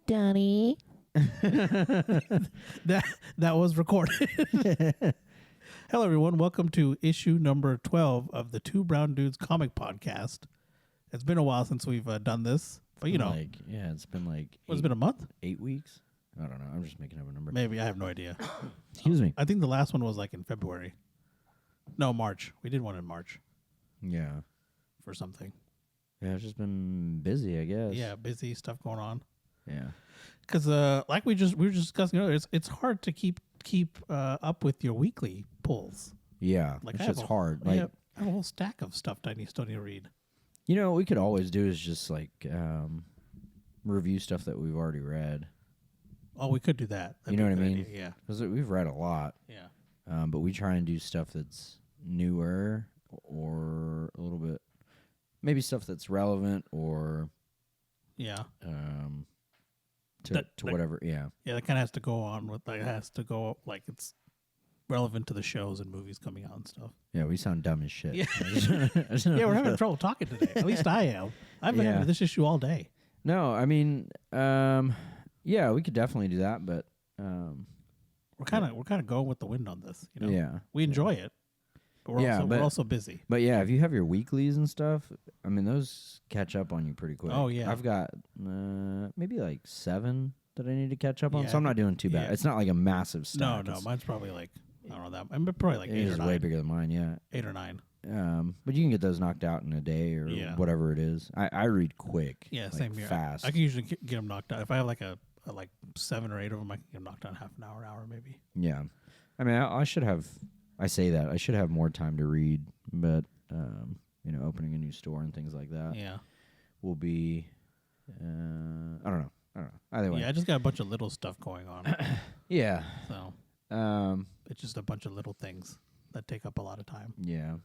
Donnie. that was recorded. Hello, everyone. Welcome to issue number 12 of the Two Brown Dudes comic podcast. It's been a while since we've done this, but it's been like it's been a month? 8 weeks. I don't know. I'm just making up a number. Maybe. I have no idea. Excuse me. I think the last one was like in February. No, March. We did one in March Yeah. for something. Yeah, it's just been busy, I guess. Yeah, busy stuff going on. Yeah. Because like we were just discussing earlier, it's hard to keep up with your weekly pulls. Yeah. Like It's just hard. Like, I have a whole stack of stuff that I still need to read. you know, what we could always do is just like review stuff that we've already read. Oh, we could do that. You know what I mean? Idea. Yeah. Because we've read a lot. Yeah. But we try and do stuff that's newer or a little bit, maybe stuff that's relevant or Yeah. to whatever. Yeah. Yeah, that kind of has to go on with like it's relevant to the shows and movies coming out and stuff. Yeah, we sound dumb as shit. Yeah, yeah, we're having trouble talking today. At least I am. I've been having this issue all day. No, I mean, yeah, we could definitely do that, but we're kind of going with the wind on this. You know, yeah, we enjoy it, but we're also busy. But yeah, if you have your weeklies and stuff, I mean, those catch up on you pretty quick. Oh yeah, I've got maybe like 7 that I need to catch up on, Yeah. so I'm not doing too bad. Yeah. It's not like a massive stack. No, mine's probably like I don't know that. I'm probably like 8 or 9. Way bigger than mine. Yeah, 8 or 9. But you can get those knocked out in a day or whatever it is. I read quick. Yeah, like same here. Fast. I can usually get them knocked out if I have like a like 7 or 8 of them. I can get them knocked out in half an hour maybe. Yeah, I mean, I should have. I say that I should have more time to read, but opening a new store and things like that. Will be. I don't know. Either way. Yeah, I just got a bunch of little stuff going on. Yeah. So. It's just a bunch of little things that take up a lot of time. Yeah.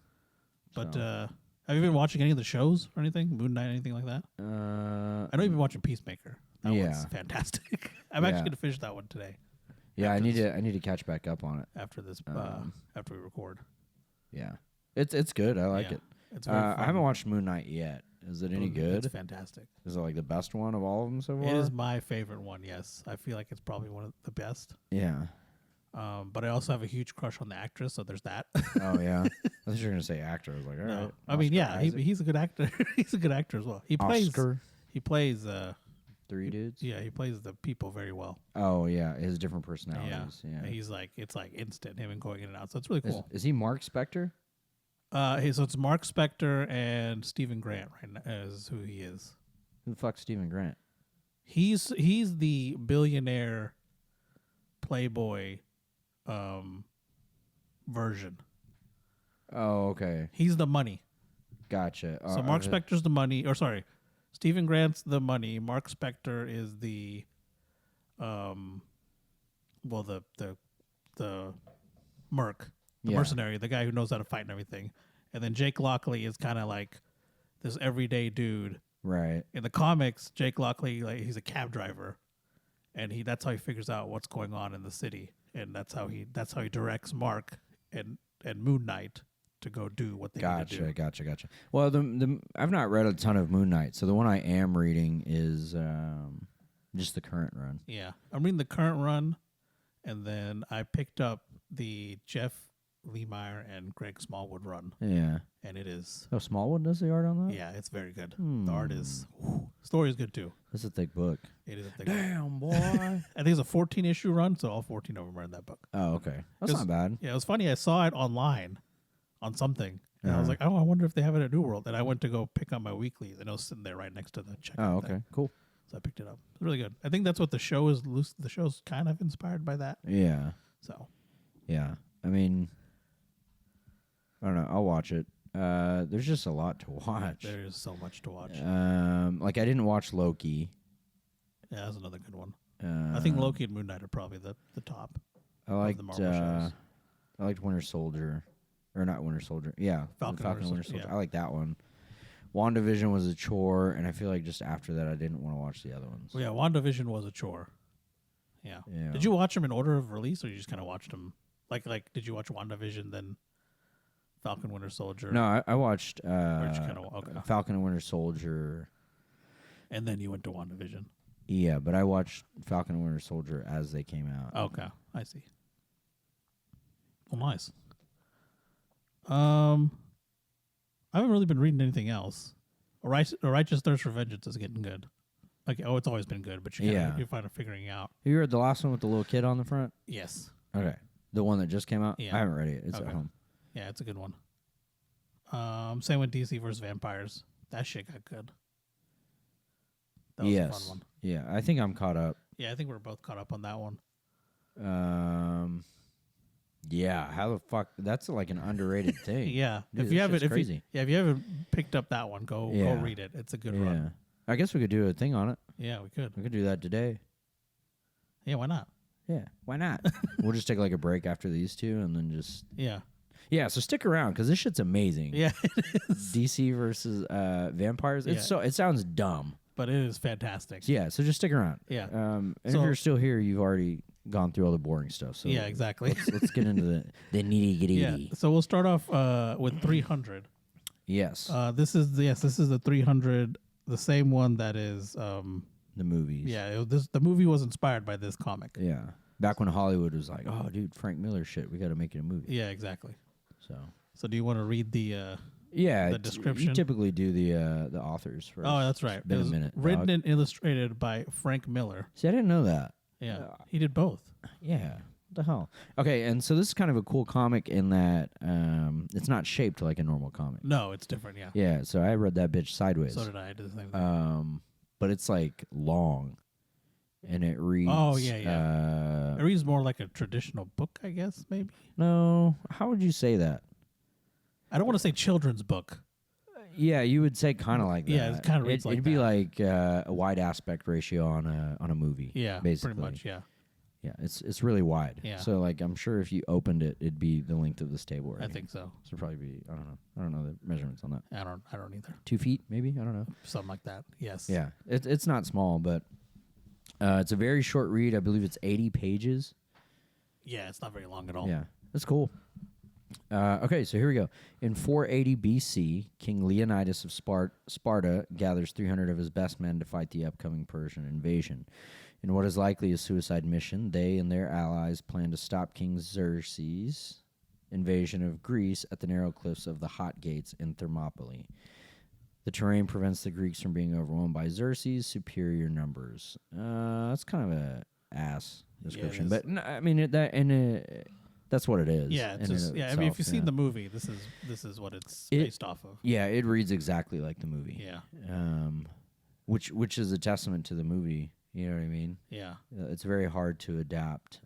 But have you been watching any of the shows or anything? Moon Knight, anything like that? I know you've been watching Peacemaker. That one's fantastic. I'm actually going to finish that one today. Yeah, I need to catch back up on it after this after we record. Yeah. It's good. I like it. It's very fun. I haven't watched Moon Knight yet. Is it any good? It's fantastic. Is it like the best one of all of them so far? It is my favorite one, yes. I feel like it's probably one of the best. Yeah. But I also have a huge crush on the actress, so there's that. Oh, yeah. I thought you were going to say actor. I was like, all right. I mean, yeah, he's a good actor. He's a good actor as well. He plays 3 dudes? Yeah, he plays the people very well. Oh, yeah. His different personalities. Yeah. He's like, it's like instant, him and going in and out. So it's really cool. Is he Mark Spector? So it's Mark Spector and Stephen Grant right now is who he is. Who the fuck's Stephen Grant? He's the billionaire playboy version. Oh, okay. He's the money. Gotcha. So Mark Spector's the money, or sorry, Stephen Grant's the money. Mark Spector is the, the merc, the mercenary, the guy who knows how to fight and everything. And then Jake Lockley is kind of like this everyday dude. Right. In the comics, Jake Lockley, like he's a cab driver, and that's how he figures out what's going on in the city, and that's how he directs Mark and Moon Knight to go do what they need to do. Gotcha. Well, I've not read a ton of Moon Knight, so the one I am reading is just the current run. Yeah, I'm reading the current run, and then I picked up the Jeff Lemire and Greg Smallwood run. Yeah, and it is. Oh, Smallwood does the art on that? Yeah, it's very good. The art is. Story is good too. It's a thick book. It is a thick. Damn boy. I think it's a 14 issue run, so all 14 of them are in that book. Oh, okay, that's not bad. Yeah, it was funny. I saw it online on something, and I was like, "Oh, I wonder if they have it at New World." And I went to go pick up my weekly, and it was sitting there right next to the checkout. Oh, okay, thing. Cool. So I picked it up. It's really good. I think that's what the show is. The show's kind of inspired by that. Yeah. So. Yeah, I mean, I don't know. I'll watch it. There's just a lot to watch. There is so much to watch. Like I didn't watch Loki. Yeah, that's another good one. I think Loki and Moon Knight are probably the top. I liked of the Marvel shows. I liked Winter Soldier, or not Winter Soldier. Yeah, Falcon and Winter Soldier. Yeah. I like that one. WandaVision was a chore, and I feel like just after that, I didn't want to watch the other ones. Well, yeah, WandaVision was a chore. Yeah. Did you watch them in order of release, or you just kind of watched them? Like, did you watch WandaVision then Falcon Winter Soldier? No, I watched Falcon And then you went to WandaVision. Yeah, but I watched Falcon and Winter Soldier as they came out. Okay, I see. Well, nice. I haven't really been reading anything else. A Righteous Thirst for Vengeance is getting good. Like, it's always been good, but you're finally figuring it out. Have you read the last one with the little kid on the front? Yes. Okay. The one that just came out? Yeah. I haven't read it. It's at home. Yeah, it's a good one. Same with DC vs. Vampires. That shit got good. That was a fun one. Yeah, I think I'm caught up. Yeah, I think we're both caught up on that one. Yeah, how the fuck? That's like an underrated thing. Yeah, Dude, if you haven't, crazy. If you haven't picked up that one, go read it. It's a good run. I guess we could do a thing on it. Yeah, we could. We could do that today. Yeah, why not? Yeah, why not? We'll just take like a break after these two, and then just yeah. So stick around because this shit's amazing. Yeah, it is. DC versus vampires. It sounds dumb, but it is fantastic. Yeah, so just stick around. Yeah. And if you're still here, you've already gone through all the boring stuff. So yeah, exactly. Let's get into the nitty gritty. Yeah. So we'll start off with 300. Yes. This is the 300, the same one that is the movies. Yeah. The movie was inspired by this comic. Yeah. Back when Hollywood was like, oh, dude, Frank Miller shit, we got to make it a movie. Yeah, exactly. So do you want to read the description? You typically do the authors first. Oh, that's right. It's been a minute. Written and illustrated by Frank Miller. See, I didn't know that. Yeah, he did both. Yeah, what the hell? Okay, and so this is kind of a cool comic in that it's not shaped like a normal comic. No, it's different. Yeah. Yeah, so I read that bitch sideways. So did I. I did the same thing. But it's like long, and it reads. Oh yeah. It reads more like a traditional book, I guess. Maybe. No, how would you say that? I don't want to say children's book. Yeah, you would say kind of like that. Yeah, it kind of reads like it'd that. be like a wide aspect ratio on a movie. Yeah, basically. pretty much. Yeah. Yeah, it's really wide. Yeah. So like I'm sure if you opened it, it'd be the length of this table. Right I think so. So it'd probably be I don't know the measurements on that. I don't either. 2 feet maybe, I don't know. Something like that. Yes. Yeah, it's not small, but it's a very short read. I believe it's 80 pages. Yeah, it's not very long at all. Yeah, that's cool. Okay, so here we go. In 480 BC, King Leonidas of Sparta gathers 300 of his best men to fight the upcoming Persian invasion. In what is likely a suicide mission, they and their allies plan to stop King Xerxes' invasion of Greece at the narrow cliffs of the Hot Gates in Thermopylae. The terrain prevents the Greeks from being overwhelmed by Xerxes' superior numbers. That's kind of a ass description, but I mean that's what it is. Yeah, it's just, I mean, if you've seen the movie, this is what it's based off of. Yeah, it reads exactly like the movie. Yeah. Which is a testament to the movie. You know what I mean? Yeah. It's very hard to adapt.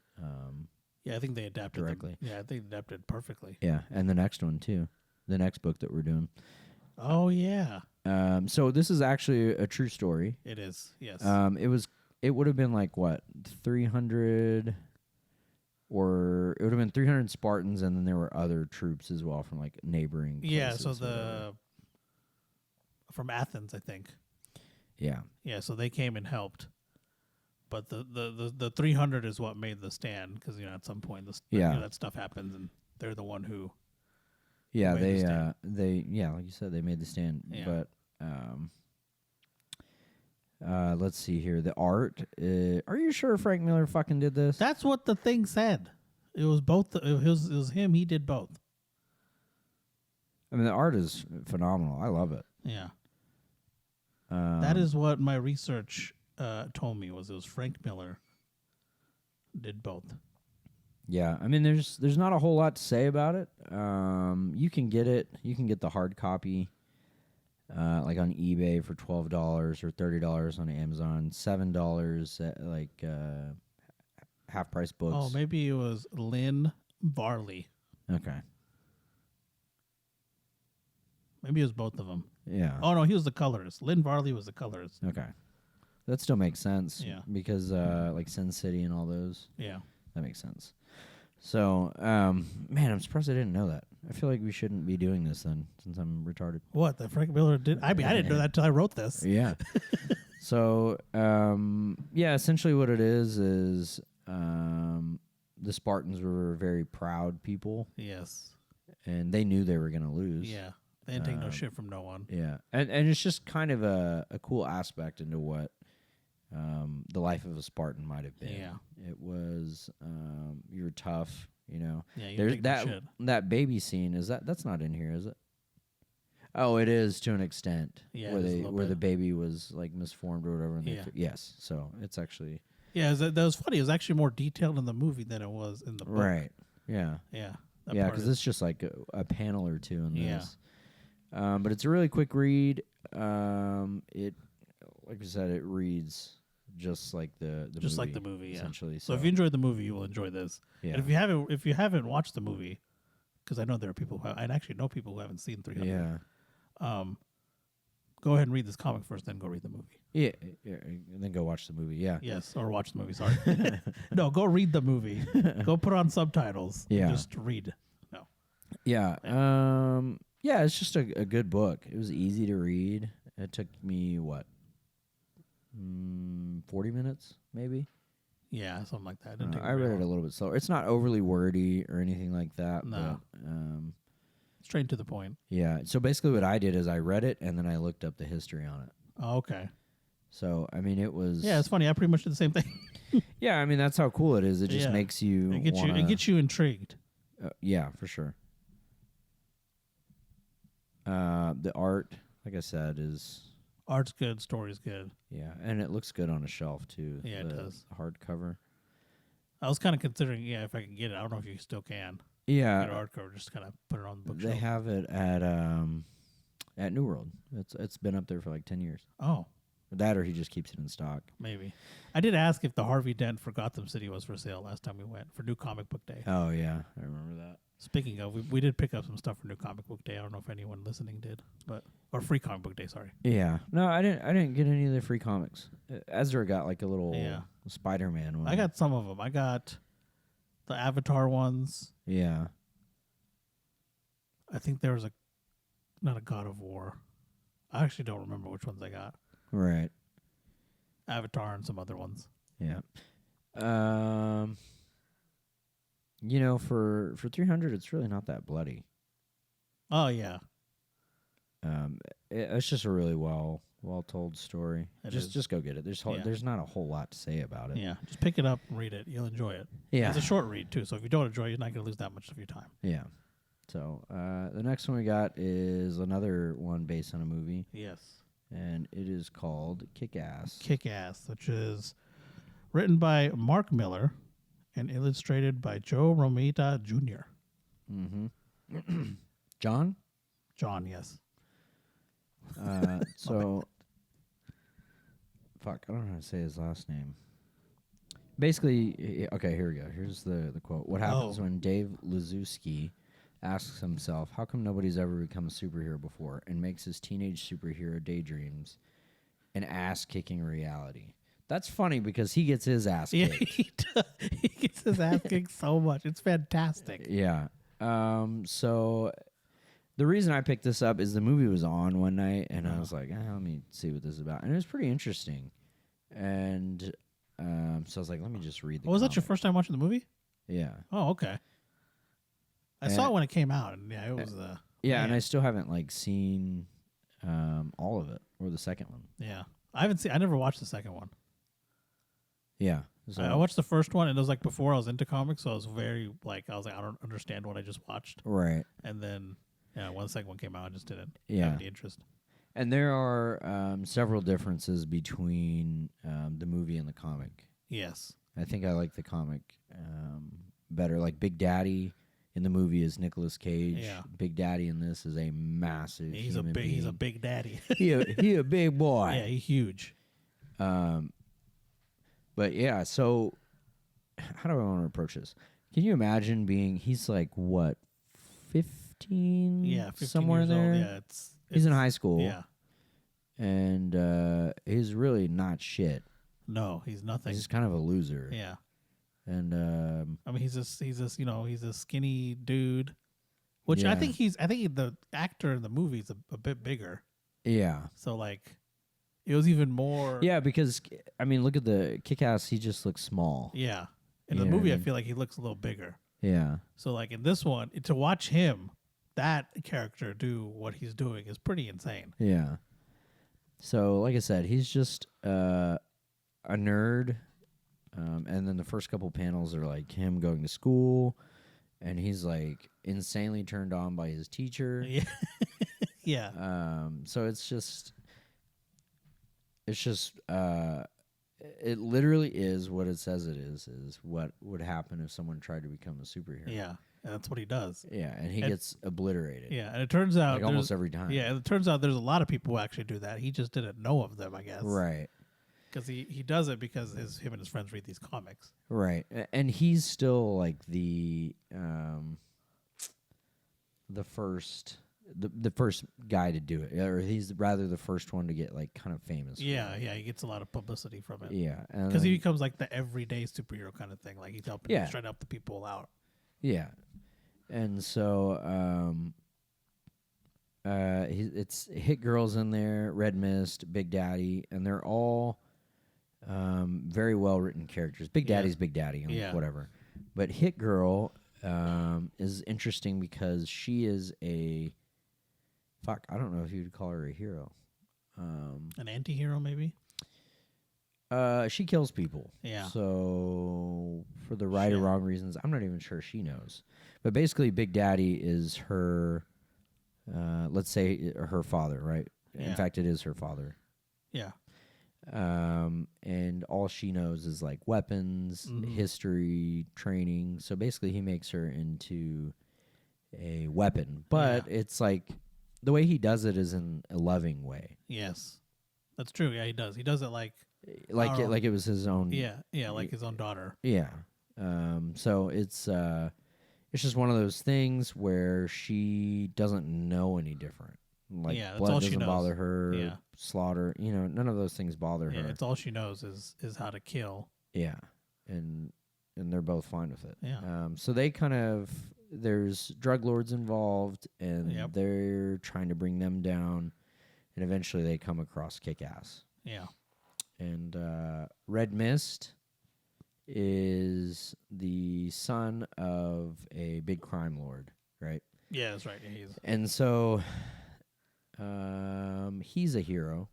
Yeah, I think they adapted directly. I think they adapted perfectly. Yeah, and the next one too, the next book that we're doing. Oh yeah. So this is actually a true story. It is. Yes. It would have been like what 300. Or it would have been 300 Spartans, and then there were other troops as well from like neighboring places. Yeah, so from Athens, I think. Yeah. Yeah, so they came and helped, but the 300 is what made the stand because at some point that stuff happens, and they're the one who. Yeah, they like you said, they made the stand, but let's see here. The art. Are you sure Frank Miller fucking did this? That's what the thing said. It was both. It was him. He did both. I mean, the art is phenomenal. I love it. Yeah. That is what my research told me. It was Frank Miller did both. Yeah, I mean, there's not a whole lot to say about it. You can get it. You can get the hard copy. Like on eBay for $12 or $30 on Amazon, $7 at like half price books. Oh, maybe it was Lynn Varley. Okay. Maybe it was both of them. Yeah. Oh no, he was the colorist. Lynn Varley was the colorist. Okay. That still makes sense. Yeah. Because like Sin City and all those. Yeah. That makes sense. So, man, I'm surprised I didn't know that. I feel like we shouldn't be doing this then, since I'm retarded. What, the Frank Miller did? I mean, I didn't know that until I wrote this. Yeah. So, essentially what it is the Spartans were very proud people. Yes. And they knew they were going to lose. Yeah. They didn't take no shit from no one. Yeah. And it's just kind of a cool aspect into what The Life of a Spartan might have been. Yeah. It was You're Tough, you know. Yeah, There's that baby scene, that's not in here, is it? Oh, it is to an extent. Yeah, where the baby was like misformed or whatever. And yes, so it's actually that was funny. It was actually more detailed in the movie than it was in the book. Right. Yeah. Yeah. Yeah, because it's just like a panel or two in this. But it's a really quick read. It, like I said, it reads just like the just movie, like the movie, essentially. So if you enjoyed the movie, you will enjoy this. Yeah. And if you haven't watched the movie, because I know there are people I actually know people who haven't seen 300. Yeah. Go ahead and read this comic first, then go read the movie. Yeah, and then go watch the movie. Yeah. Yes, or watch the movie. Sorry. No, go read the movie. Go put on subtitles. Yeah. And just read. No. Yeah. Yeah, it's just a good book. It was easy to read. It took me 40 minutes maybe. Yeah, something like that. I read it a little bit slower. It's not overly wordy or anything like that. No. But, straight to the point. Yeah. So basically, what I did is I read it and then I looked up the history on it. Oh, okay. So I mean, it was. Yeah, it's funny. I pretty much did the same thing. Yeah, I mean that's how cool it is. It just makes you. It gets you intrigued. Yeah, for sure. The art, like I said, is. Art's good. Story's good. Yeah, and it looks good on a shelf too. Yeah, it does. Hardcover. I was kind of considering, if I can get it. I don't know if you still can. Yeah, get hardcover, just kind of put it on the bookshelf. They have it at New World. It's been up there for like 10 years. Oh, that or he just keeps it in stock. Maybe. I did ask if the Harvey Dent for Gotham City was for sale last time we went for New Comic Book Day. Oh yeah, I remember that. Speaking of, we did pick up some stuff for New Comic Book Day. I don't know if anyone listening did, or Free Comic Book Day. Sorry. Yeah, no, I didn't get any of the free comics. Ezra got like a little Spider-Man one. I got some of them. I got the Avatar ones. Yeah. I think there was not a God of War. I actually don't remember which ones I got. Right. Avatar and some other ones. Yeah. For 300, it's really not that bloody. Oh yeah. It's just a really well told story. Just go get it. There's not a whole lot to say about it. Yeah, just pick it up and read it. You'll enjoy it. Yeah, it's a short read too. So if you don't enjoy it, you're not going to lose that much of your time. Yeah. So the next one we got is another one based on a movie. Yes. And it is called Kick-Ass. Kick-Ass, which is written by Mark Miller and illustrated by Joe Romita Jr. Mm-hmm. John? John, yes. So, fuck, I don't know how to say his last name. Basically, okay, here we go. Here's the quote. What happens when Dave Lazuski asks himself, how come nobody's ever become a superhero before, and makes his teenage superhero daydreams an ass-kicking reality? That's funny because he gets his ass kicked. Yeah, he gets his ass kicked so much. It's fantastic. Yeah. So the reason I picked this up is the movie was on one night, and I was like, let me see what this is about. And it was pretty interesting. And so I was like, let me just read the Was that your first time watching the movie? Yeah. Oh, okay. I saw it when it came out, and it was and I still haven't seen all of it or the second one. Yeah, I never watched the second one. Yeah, so I watched the first one, and it was before I was into comics, so I was very I don't understand what I just watched. Right, and then when the second one came out, I just didn't have any interest. And there are several differences between the movie and the comic. Yes, I think I like the comic better. Like Big Daddy in the movie is Nicolas Cage. Yeah. Big Daddy in this is a massive. He's a big daddy. he a big boy. Yeah, he's huge. But yeah, so how do I want to approach this? Can you imagine he's like what, 15? Yeah, 15 somewhere years there. Old. Yeah, he's in high school. Yeah, and he's really not shit. No, he's nothing. He's kind of a loser. Yeah. And I mean, he's a skinny dude, which I think the actor in the movie is a bit bigger. Yeah. So it was even more. Yeah, because I mean, look at the Kick-Ass. He just looks small. Yeah. In the movie, I feel like he looks a little bigger. Yeah. So in this one, to watch him, that character do what he's doing is pretty insane. Yeah. So like I said, he's just a nerd, and then the first couple panels are like him going to school, and he's like insanely turned on by his teacher. Yeah. Yeah. So it's just it literally is what it says it is what would happen if someone tried to become a superhero. Yeah. And that's what he does. Yeah, and he gets obliterated. Yeah, and it turns out like almost every time. Yeah, and it turns out there's a lot of people who actually do that. He just didn't know of them, I guess. Right. Because he does it because him and his friends read these comics. Right, and he's still like the first guy to do it, or he's rather the first one to get like kind of famous. Yeah, yeah, he gets a lot of publicity from it. Yeah, because he becomes like the everyday superhero kind of thing. Like he's trying to help the people out. Yeah, and so it's Hit Girl's in there, Red Mist, Big Daddy, and they're all very well written characters. Big Daddy's Big Daddy, whatever. But Hit Girl is interesting because she is I don't know if you'd call her a hero. An anti-hero, maybe? She kills people. Yeah. So for the right or wrong reasons, I'm not even sure she knows. But basically, Big Daddy is her, let's say her father, right? Yeah. In fact, it is her father. Yeah. And all she knows is like weapons, history, training. So basically, he makes her into a weapon. But it's like the way he does it is in a loving way. Yes, that's true. Yeah, he does. He does it like it was his own. Yeah, like his own daughter. Yeah. So it's just one of those things where she doesn't know any different. Like blood doesn't bother her. Yeah. Slaughter, none of those things bother her. It's all she knows is how to kill. Yeah, and they're both fine with it. Yeah. So they kind of there's drug lords involved, and they're trying to bring them down, and eventually they come across Kick-Ass. Yeah. And Red Mist is the son of a big crime lord, right? Yeah, that's right. Yeah, and so he's a hero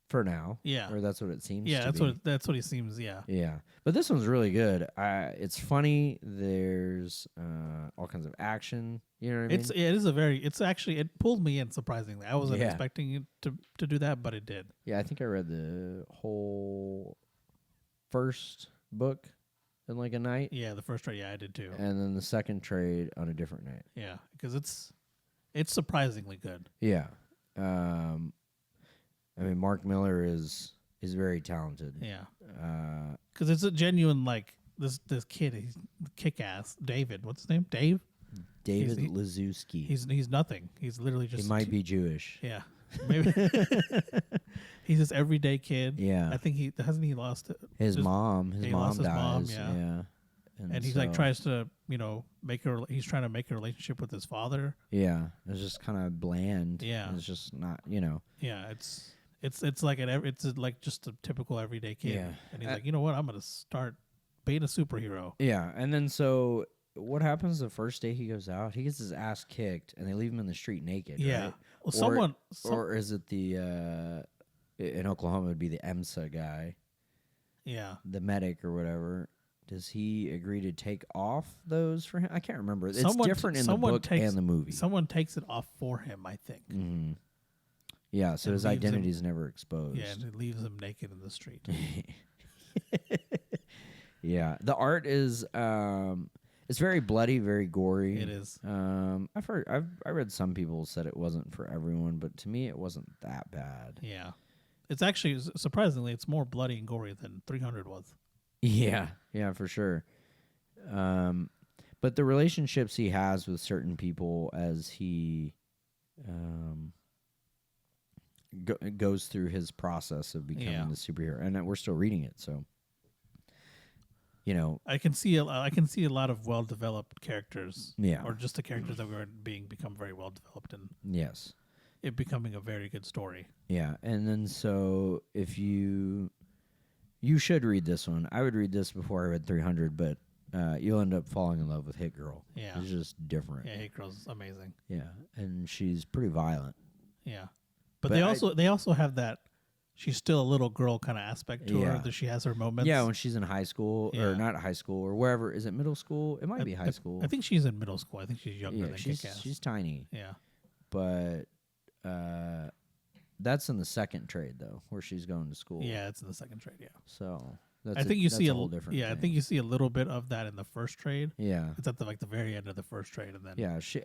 for now. Yeah. Or that's what it seems to be. Yeah, that's what he seems, yeah. Yeah. But this one's really good. It's funny. There's all kinds of action. You know what I mean? It pulled me in surprisingly. I wasn't expecting it to do that, but it did. Yeah, I think I read the whole first book in like a night. Yeah, the first trade, I did too. And then the second trade on a different night. Yeah, because it's surprisingly good. Yeah. I mean, Mark Miller is very talented. Yeah. Because it's a genuine, like, this kid, he's Kick-Ass. David, what's his name? David Lazowski. He's nothing. He's literally just... He might be Jewish. Yeah. Maybe. He's this everyday kid. Yeah. I think hasn't he lost his mom. His mom dies. Yeah. And he's like tries to, he's trying to make a relationship with his father. Yeah. It's just kind of bland. Yeah. It's just not, Yeah, it's like just a typical everyday kid. Yeah. And he's like, you know what? I'm going to start being a superhero. Yeah. And then so what happens the first day he goes out? He gets his ass kicked and they leave him in the street naked. Yeah. Right? Well, or is it the in Oklahoma it would be the EMSA guy. Yeah. The medic or whatever. Does he agree to take off those for him? I can't remember. It's different in the book and the movie. Someone takes it off for him, I think. Mm-hmm. Yeah, so his identity is never exposed. Yeah, and it leaves him naked in the street. Yeah, the art is it's very bloody, very gory. It is. I read some people said it wasn't for everyone, but to me it wasn't that bad. Yeah, it's actually surprisingly it's more bloody and gory than 300 was. Yeah, for sure. But the relationships he has with certain people as he goes through his process of becoming the superhero, and we're still reading it, so I can see a lot of well developed characters. Yeah, or just the characters that were become very well developed, and yes, it becoming a very good story. Yeah, and then so if you should read this one. I would read this before I read 300, but you'll end up falling in love with Hit Girl. Yeah. It's just different. Yeah, Hit Girl's amazing. Yeah, and she's pretty violent. Yeah. But they also have that she's still a little girl kind of aspect to her. That she has her moments. Yeah, when she's in high school or not high school or wherever. Is it middle school? It might be high school. I think she's in middle school. I think she's younger than Kick-Ass. She's tiny. Yeah, but that's in the second trade though, where she's going to school. Yeah, it's in the second trade. Yeah. So I think you see a whole different. Yeah, thing. I think you see a little bit of that in the first trade. Yeah, it's at the very end of the first trade, and then she,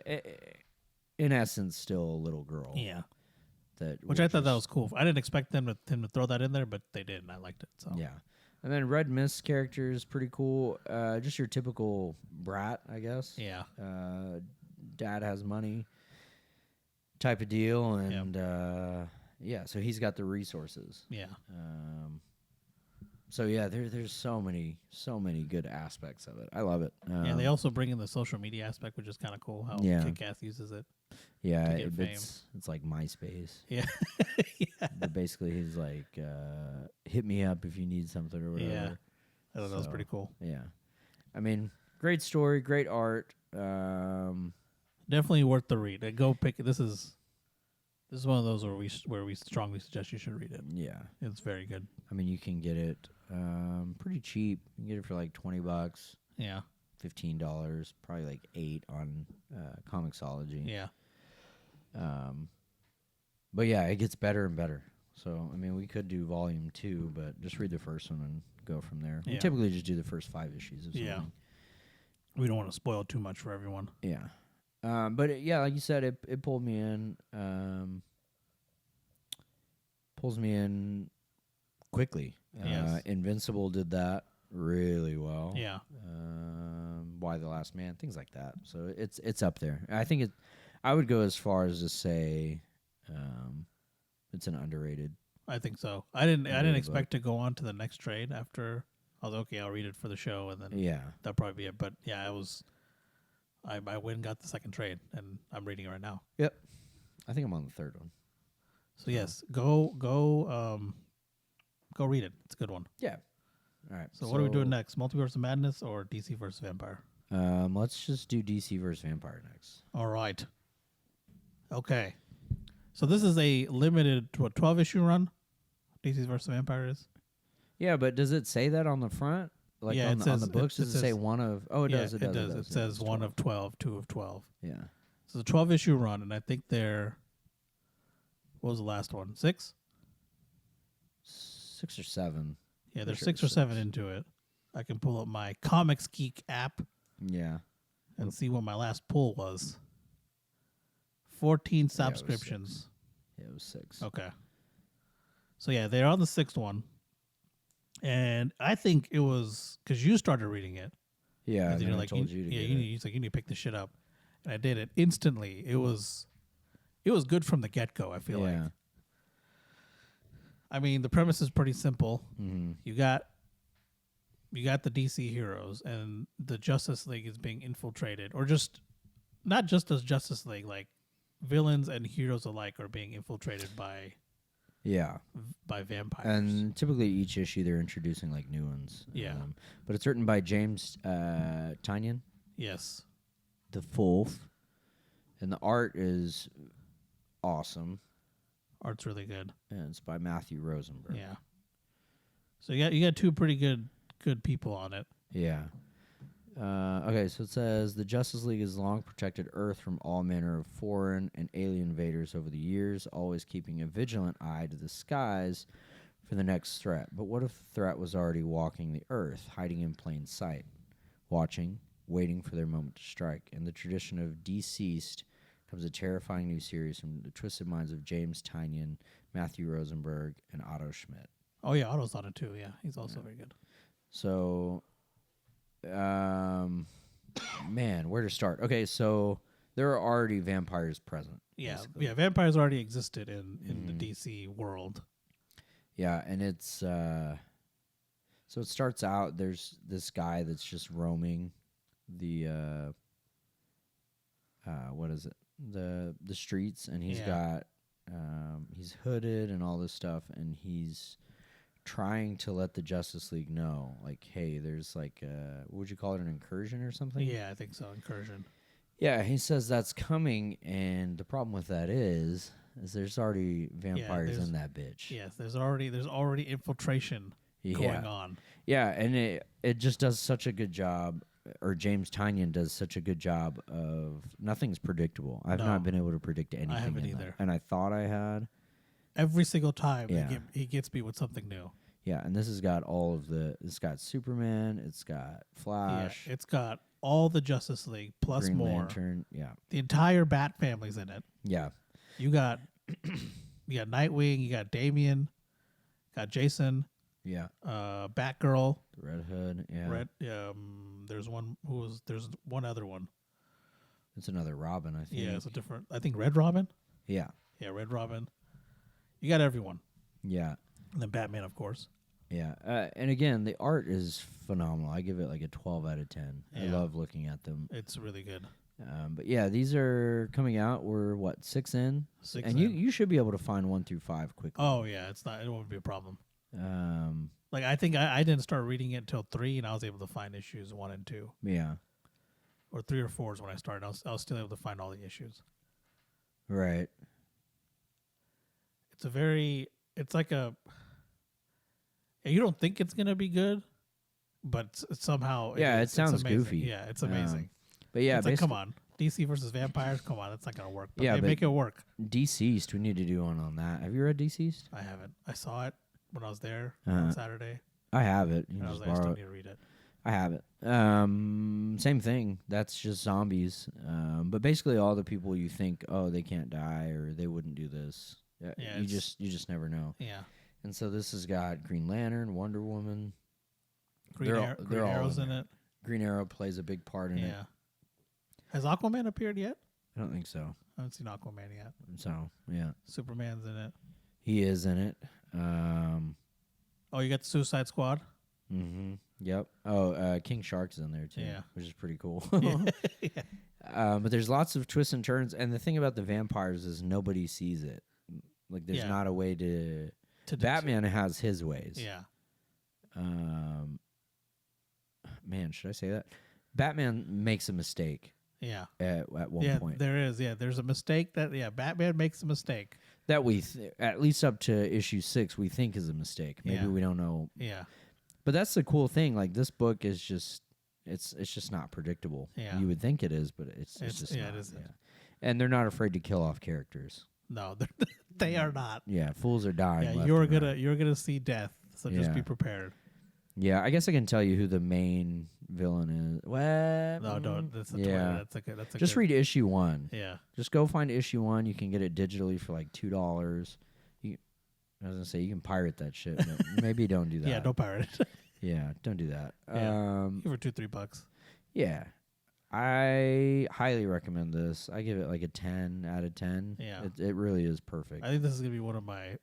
in essence, still a little girl. Yeah, which I thought that was cool. I didn't expect them to throw that in there, but they did, and I liked it. So yeah, and then Red Mist's character is pretty cool. Just your typical brat, I guess. Yeah. Dad has money, type of deal, and so he's got the resources. Yeah. So yeah, there's so many good aspects of it. I love it. They also bring in the social media aspect, which is kind of cool. How Kick-Ass uses it. Yeah, it's like MySpace. Yeah. Yeah. But basically, he's like, hit me up if you need something or whatever. Yeah, I thought that was pretty cool. Yeah, I mean, great story, great art. Definitely worth the read. Go pick it. This is one of those where we strongly suggest you should read it. Yeah, it's very good. I mean, you can get it pretty cheap. You can get it for like $20. Yeah, $15, probably like $8 on Comixology. Yeah. But yeah, it gets better and better. So I mean, we could do volume 2, but just read the first one and go from there. We typically just do the first 5 issues of something. Yeah. We don't want to spoil too much for everyone. Yeah. But like you said, it pulled me in. Pulls me in quickly. Yes. Invincible did that really well. Yeah. Why the Last Man, things like that. So it's up there. I think I would go as far as to say it's an underrated. I think so. I didn't expect to go on to the next trade after. I was okay. I'll read it for the show, and then that'll probably be it. But yeah, I went and got the second trade, and I'm reading it right now. Yep. I think I'm on the third one. So yes, go read it. It's a good one. Yeah. All right. So what are we doing next? Multiverse of Madness or DC versus Vampire? Let's just do DC versus Vampire next. All right. Okay. So this is a limited 12-issue run. DC versus Vampire is. Yeah, but does it say that on the front? Like on the books, does it say one of? Oh, it does. It does. It says 1 of 12, 2 of 12. Yeah. So it's a 12-issue run, and I think they're. What was the last one? 6? 6 or 7. Yeah, there's 6 or 7 into it. I can pull up my Comics Geek app. Yeah. And see what my last pull was. 14 subscriptions. It was 6. Okay. So yeah, they're on the 6th one. And I think it was because you started reading it. Yeah, and I told you to get it. He's like, you need to pick this shit up. And I did it instantly. It was good from the get-go, I feel like. I mean, the premise is pretty simple. Mm-hmm. You got the DC heroes, and the Justice League is being infiltrated, or just not just as Justice League, like villains and heroes alike are being infiltrated by vampires. And typically each issue they're introducing like new ones. Yeah, but it's written by James Tynion. Yes, the fourth, and the art is awesome. Art's really good, and it's by Matthew Rosenberg. Yeah. So you got 2 pretty good people on it. Yeah. Okay, so it says the Justice League has long protected Earth from all manner of foreign and alien invaders over the years, always keeping a vigilant eye to the skies for the next threat. But what if the threat was already walking the Earth, hiding in plain sight, watching, waiting for their moment to strike? In the tradition of Deceased comes a terrifying new series from the twisted minds of James Tynion, Matthew Rosenberg, and Otto Schmidt. Oh yeah, Otto's on it too. Yeah, he's also very good. So, man, where to start? Okay, so there are already vampires present. Yeah, basically. Yeah, vampires already existed in the DC world. Yeah, and it's so it starts out. There's this guy that's just roaming the what is it? The streets, and he's got he's hooded and all this stuff, and he's trying to let the Justice League know, like, hey, there's like what would you call it, an incursion or something? Yeah, I think so, incursion. Yeah, he says that's coming, and the problem with that is is there's already vampires in that bitch. Yes, there's already infiltration going on. Yeah, and it just does such a good job, or James Tynion does such a good job of nothing's predictable. I've not been able to predict anything. I haven't either. And I thought I had. Every single time he gets me with something new. Yeah, and this has got it's got Superman, it's got Flash. Yeah, it's got all the Justice League plus Green more. Lantern, yeah. The entire Bat family's in it. Yeah. You got Nightwing, you got Damian, got Jason. Yeah. Batgirl. Red Hood, yeah. There's one other one. It's another Robin, I think. Yeah, it's a different. I think Red Robin. Yeah. Yeah, Red Robin. You got everyone. Yeah. And then Batman, of course. Yeah. And again, the art is phenomenal. I give it like a 12 out of 10. Yeah. I love looking at them. It's really good. But yeah, these are coming out. We're 6 in? 6 and in. You should be able to find 1 through 5 quickly. Oh yeah, it won't be a problem. Like I think I didn't start reading it until 3, and I was able to find issues 1 and 2. Yeah. Or 3 or 4 is when I started. I was still able to find all the issues. Right. It's like you don't think it's gonna be good, but somehow it sounds goofy. Yeah, it's amazing. But yeah, it's like, come on, DC versus vampires. Come on, that's not gonna work. But yeah, they make it work. Deceased, we need to do one on that. Have you read Deceased? I haven't. I saw it when I was there on Saturday. I have it. I still need to read it. I have it. Same thing. That's just zombies. But basically, all the people you think, oh, they can't die or they wouldn't do this. Yeah, you just never know. Yeah. And so this has got Green Lantern, Wonder Woman. Green Arrow's in it. Green Arrow plays a big part in it. Yeah. Has Aquaman appeared yet? I don't think so. I haven't seen Aquaman yet. So, yeah. Superman's in it. He is in it. You got the Suicide Squad? Mm-hmm. Yep. Oh, King Shark's in there, too. Yeah. Which is pretty cool. Yeah. But there's lots of twists and turns. And the thing about the vampires is nobody sees it. Like, there's not a way to Batman has his ways. Yeah. Man, should I say that? Batman makes a mistake. Yeah. At one point. There is. Yeah, there's a mistake Batman makes a mistake. That at least up to issue 6, we think is a mistake. Maybe we don't know. Yeah. But that's the cool thing. Like, this book is just, it's just not predictable. Yeah. You would think it is, but it's just not. It isn't. Yeah. And they're not afraid to kill off characters. No, they are not. Yeah, fools are dying. Yeah, you're gonna see death, so just be prepared. Yeah, I guess I can tell you who the main villain is. What? No, don't. That's a just read issue 1. Yeah. Just go find issue 1. You can get it digitally for like $2. I was gonna say you can pirate that shit. Maybe don't do that. Yeah, don't pirate it. Yeah, don't do that. Yeah. Give her $2-3. Yeah. I highly recommend this. I give it like a 10 out of 10. Yeah. It really is perfect. I think this is gonna be one of my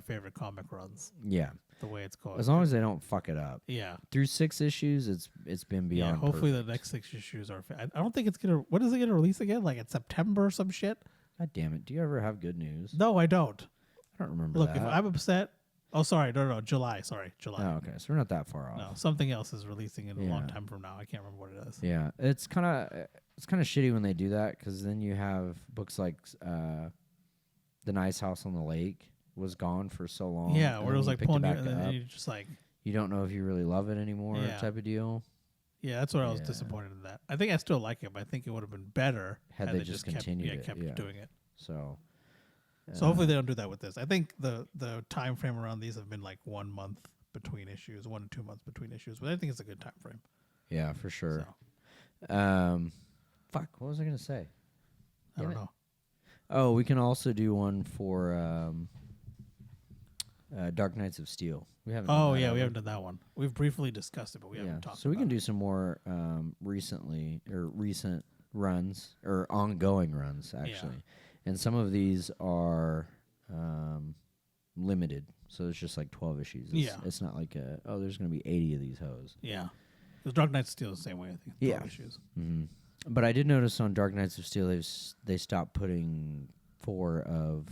favorite comic runs. Yeah. The way it's going. As long as they don't fuck it up. Yeah. Through 6 issues, it's been beyond. Yeah. Hopefully perfect. The next 6 issues are. I don't think it's gonna. When is it gonna release again? Like in September or some shit. God damn it! Do you ever have good news? No, I don't. I don't remember. Look, that. if I'm upset. Oh, sorry. No. July. Sorry, July. Oh, okay. So we're not that far off. No, something else is releasing in a long time from now. I can't remember what it is. Yeah, it's kind of shitty when they do that because then you have books like The Nice House on the Lake was gone for so long. Yeah, where it was like pulling you, and then you just like you don't know if you really love it anymore, type of deal. Yeah, that's what I was disappointed in that. I think I still like it, but I think it would have been better had they just continued kept doing it. So hopefully they don't do that with this. I think the time frame around these have been like 1 month between issues, 1 to 2 months between issues, but I think it's a good time frame. Yeah, for sure. So. Fuck, what was I gonna say? I don't know. Oh, we can also do one for Dark Knights of Steel. We haven't. We haven't done that one. We've briefly discussed it, but we haven't talked. So we can do some more recent runs or ongoing runs actually. Yeah. And some of these are limited, so it's just like 12 issues. It's not like there's going to be 80 of these hoes. Yeah, because Dark Knights of Steel is the same way. I think 12 issues. Mm-hmm. But I did notice on Dark Knights of Steel they stopped putting 4 of.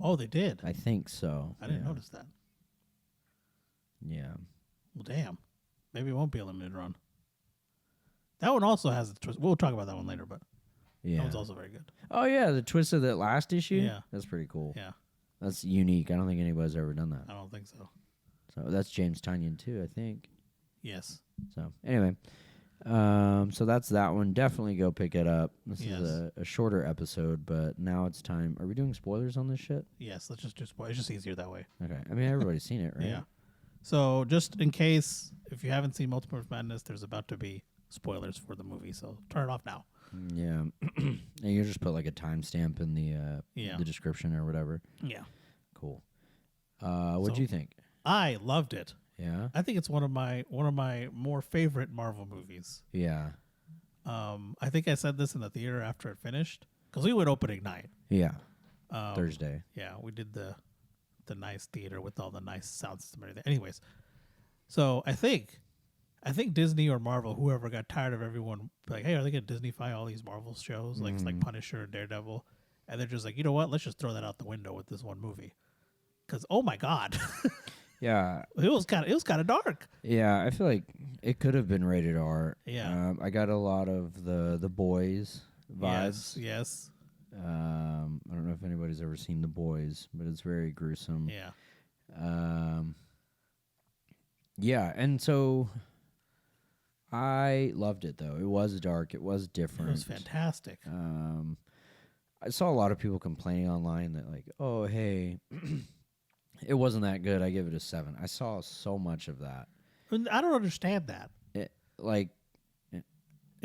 Oh, they did. I think so. I didn't notice that. Yeah. Well, damn. Maybe it won't be a limited run. That one also has a twist. We'll talk about that one later, but. That one's also very good. Oh yeah, the twist of that last issue. Yeah, that's pretty cool. Yeah, that's unique. I don't think anybody's ever done that. I don't think so. So that's James Tynion too, I think. Yes. So anyway, so that's that one. Definitely go pick it up. This is a shorter episode, but now it's time. Are we doing spoilers on this shit? Yes, let's just do spoilers. It's just easier that way. Okay. I mean, everybody's seen it, right? Yeah. So just in case, if you haven't seen Multiverse Madness, there's about to be spoilers for the movie. So turn it off now. Yeah. And you just put like a timestamp in the description or whatever. Yeah. Cool. What'd you think? I loved it. Yeah. I think it's one of my more favorite Marvel movies. Yeah. I think I said this in the theater after it finished because we went opening night. Yeah. Thursday. Yeah, we did the nice theater with all the nice sound system and everything. Anyways, so I think Disney or Marvel, whoever got tired of everyone like, hey, are they gonna Disneyfy all these Marvel shows like Punisher and Daredevil? And they're just like, you know what? Let's just throw that out the window with this one movie. Because oh my god. Yeah, it was kind of dark. Yeah, I feel like it could have been rated R. Yeah, I got a lot of the Boys vibes. Yes. I don't know if anybody's ever seen The Boys, but it's very gruesome. Yeah. Yeah, and so I loved it though. It was dark. It was different. It was fantastic. I saw a lot of people complaining online that like, oh hey. It wasn't that good. I give it a 7. I saw so much of that. I don't understand that.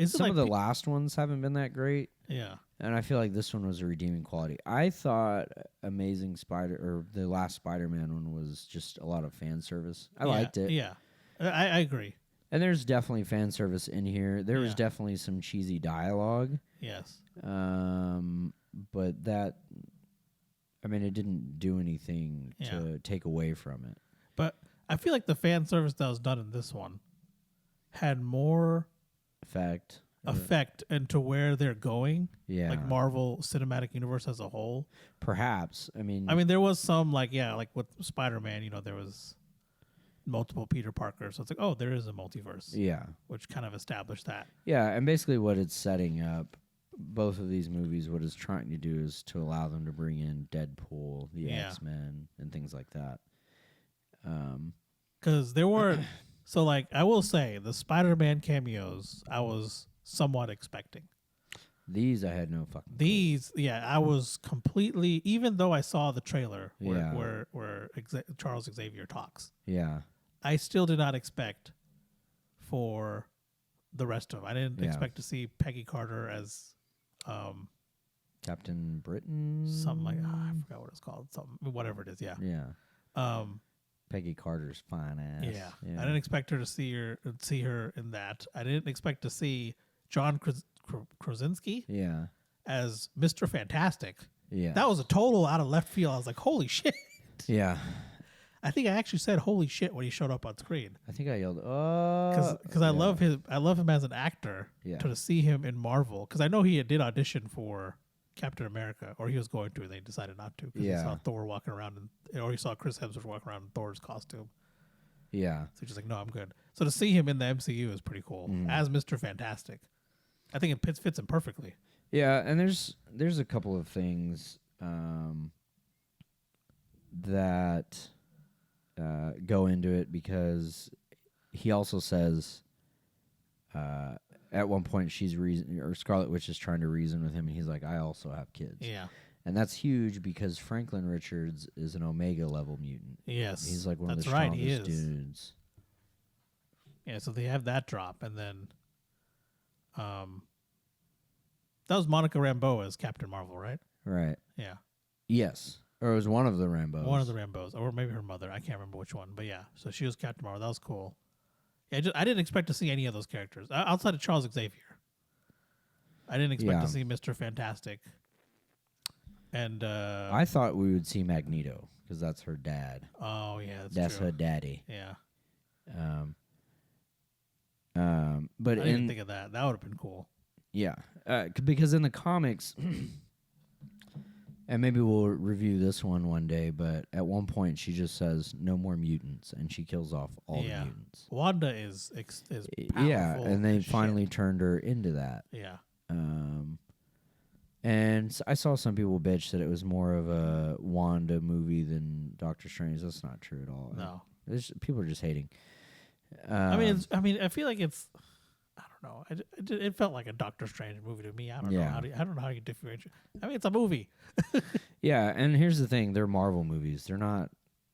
Some of the last ones haven't been that great. Yeah. And I feel like this one was a redeeming quality. I thought the last Spider-Man one was just a lot of fan service. I liked it. Yeah. I agree. And there's definitely fan service in here. There was definitely some cheesy dialogue. Yes. But that... I mean, it didn't do anything to take away from it. But I feel like the fan service that was done in this one had more effect into where they're going. Yeah. Like Marvel Cinematic Universe as a whole. Perhaps. I mean, there was some like with Spider-Man, there was multiple Peter Parkers. So it's like, oh, there is a multiverse. Yeah. Which kind of established that. Yeah, and basically what it's setting up, both of these movies, what it's trying to do is to allow them to bring in Deadpool, the X-Men, and things like that. Because there weren't... So, like, I will say, the Spider-Man cameos, I was somewhat expecting. These, I had no fucking clue. I was completely... Even though I saw the trailer where Charles Xavier talks. Yeah. I still did not expect for the rest of them. I didn't expect to see Peggy Carter as... Captain Britain, something like I forgot what it's called. Something, whatever it is. Yeah. Yeah. Peggy Carter's fine ass. Yeah. I didn't expect her to see her in that. I didn't expect to see John Krasinski. Yeah. As Mr. Fantastic. Yeah. That was a total out of left field. I was like, holy shit. Yeah. I think I actually said holy shit when he showed up on screen. I think I yelled, oh. Because I love him as an actor. Yeah. To see him in Marvel. Because I know he did audition for Captain America, or he was going to, and they decided not to. Because he saw Thor walking around, or he saw Chris Hemsworth walking around in Thor's costume. Yeah. So he's just like, no, I'm good. So to see him in the MCU is pretty cool. As Mr. Fantastic. I think it fits him perfectly. Yeah, and there's a couple of things that go into it, because he also says at one point Scarlet Witch is trying to reason with him, and he's like, I also have kids. Yeah. And that's huge because Franklin Richards is an Omega level mutant. Yes. He's like one of the strongest dudes. Yeah, so they have that drop, and then that was Monica Rambeau as Captain Marvel, right? Right. Yeah. Yes. Or it was one of the Rambos. One of the Rambos. Or maybe her mother. I can't remember which one. But yeah, so she was Captain Marvel. That was cool. Yeah, I didn't expect to see any of those characters. Outside of Charles Xavier. I didn't expect to see Mr. Fantastic. And I thought we would see Magneto, because that's her dad. Oh, yeah, that's true. her daddy. Yeah. But I didn't think of that. That would have been cool. Yeah. Because in the comics... And maybe we'll review this one day, but at one point she just says, no more mutants, and she kills off all the mutants. Wanda is powerful. Yeah, and they finally turned her into that. Yeah. And I saw some people bitch that it was more of a Wanda movie than Doctor Strange. That's not true at all. No, people are just hating. I mean, I feel like it's. I don't know. It felt like a Doctor Strange movie to me. I don't know. I don't know how you differentiate. I mean, it's a movie. Yeah, and here's the thing: they're Marvel movies. They're not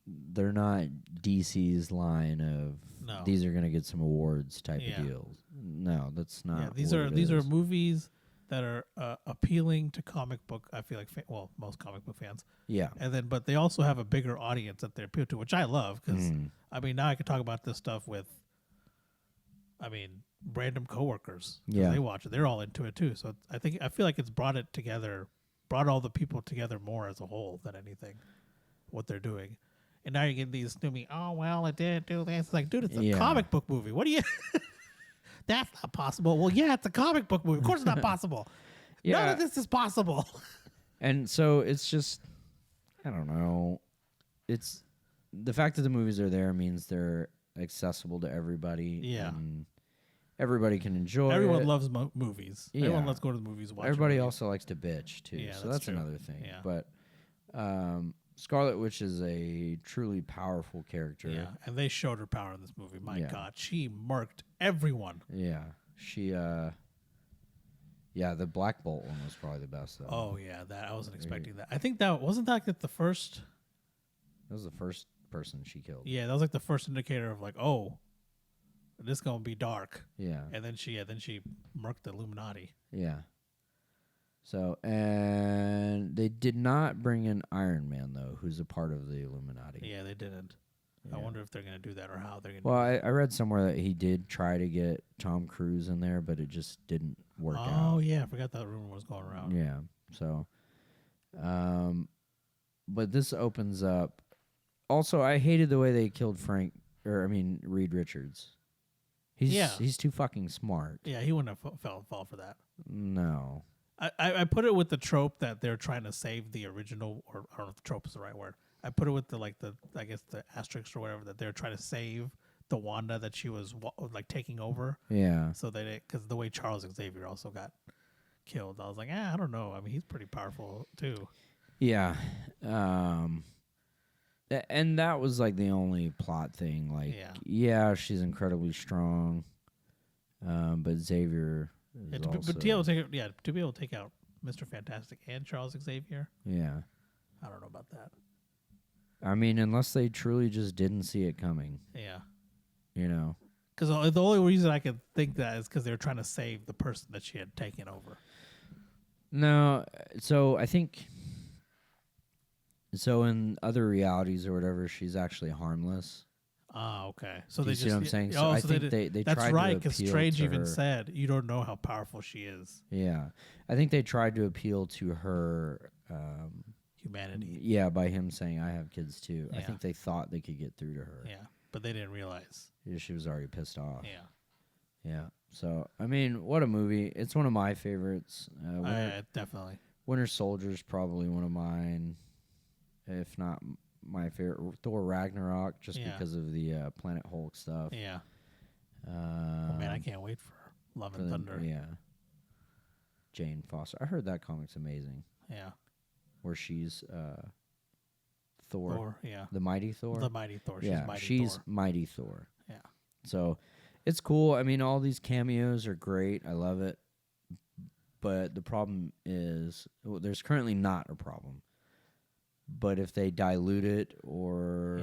DC's line of these are going to get some awards type of deals. No, that's not. Yeah, these are movies that are appealing to comic book. I feel like most comic book fans. Yeah, and but they also have a bigger audience that they appeal to, which I love because I mean now I can talk about this stuff with. I mean, random coworkers. Yeah, they watch it. They're all into it too. So I feel like it's brought all the people together more as a whole than anything. What they're doing, and now you're getting these snoomy. Oh well, it didn't do this. It's like, dude, it's a comic book movie. What do you? That's not possible. Well, yeah, it's a comic book movie. Of course, it's not possible. None of this is possible. And so it's just, I don't know. It's the fact that the movies are there means they're accessible to everybody. Yeah. And everybody can enjoy Everyone it. loves movies. Yeah. Everyone loves going to the movies. Everybody also likes to bitch, too. Yeah, so that's true. another thing. Yeah. But Scarlet Witch is a truly powerful character. Yeah, and they showed her power in this movie. My God, she murked everyone. Yeah. She, the Black Bolt one was probably the best, though. Oh, yeah, that I wasn't expecting that. I think that wasn't that the first... That was the first person she killed. Yeah, that was like the first indicator of like, oh, this gonna be dark. Yeah. And then she murked the Illuminati. Yeah. So, and they did not bring in Iron Man, though, who's a part of the Illuminati. Yeah, they didn't. Yeah. I wonder if they're going to do that or how they're going to do that. I read somewhere that he did try to get Tom Cruise in there, but it just didn't work out. Oh, yeah. I forgot that rumor was going around. Yeah. So, but this opens up. Also, I hated the way they killed Reed Richards. He's too fucking smart. Yeah, he wouldn't have fall for that. No. I put it with the trope that they're trying to save the original, or I don't know if the trope is the right word. I put it with the asterisk or whatever, that they're trying to save the Wanda that she was taking over. Yeah. So because the way Charles Xavier also got killed, I was like, I don't know. I mean, he's pretty powerful too. Yeah. And that was like the only plot thing. Like, she's incredibly strong, but Xavier. To be able to take out Mr. Fantastic and Charles Xavier. Yeah. I don't know about that. I mean, unless they truly just didn't see it coming. Yeah. You know. Because the only reason I could think that is because they were trying to save the person that she had taken over. No. So I think. So in other realities or whatever, she's actually harmless. Ah, okay. So do you see what I'm saying? So I think they that's tried right, to because appeal Strange to even her. said you don't know how powerful she is. Yeah, I think they tried to appeal to her humanity. Yeah, by him saying I have kids too. Yeah. I think they thought they could get through to her. Yeah, but they didn't realize. Yeah, she was already pissed off. Yeah. Yeah. So I mean, what a movie! It's one of my favorites. Definitely. Winter Soldier's probably one of mine, if not my favorite. Thor Ragnarok, just because of the Planet Hulk stuff. Yeah. Oh man, I can't wait for Love and Thunder. Yeah. Jane Foster. I heard that comic's amazing. Yeah. Where she's Thor. Yeah. The Mighty Thor. The Mighty Thor. She's Mighty Thor. Yeah. So it's cool. I mean, all these cameos are great. I love it. But the problem is, there's currently not a problem. But if they dilute it or,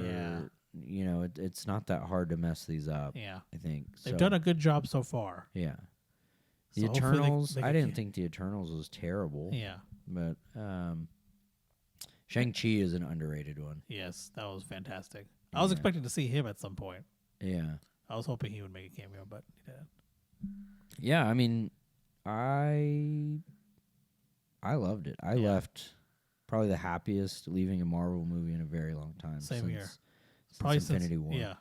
it's not that hard to mess these up. Yeah. I think. They've done a good job so far. Yeah. The So Eternals, I didn't think the Eternals was terrible. Yeah. But Shang-Chi is an underrated one. Yes, that was fantastic. I was expecting to see him at some point. Yeah. I was hoping he would make a cameo, but he didn't. Yeah, I mean, I loved it. I left probably the happiest leaving a Marvel movie in a very long time. Same here. Probably since Infinity War. Yeah.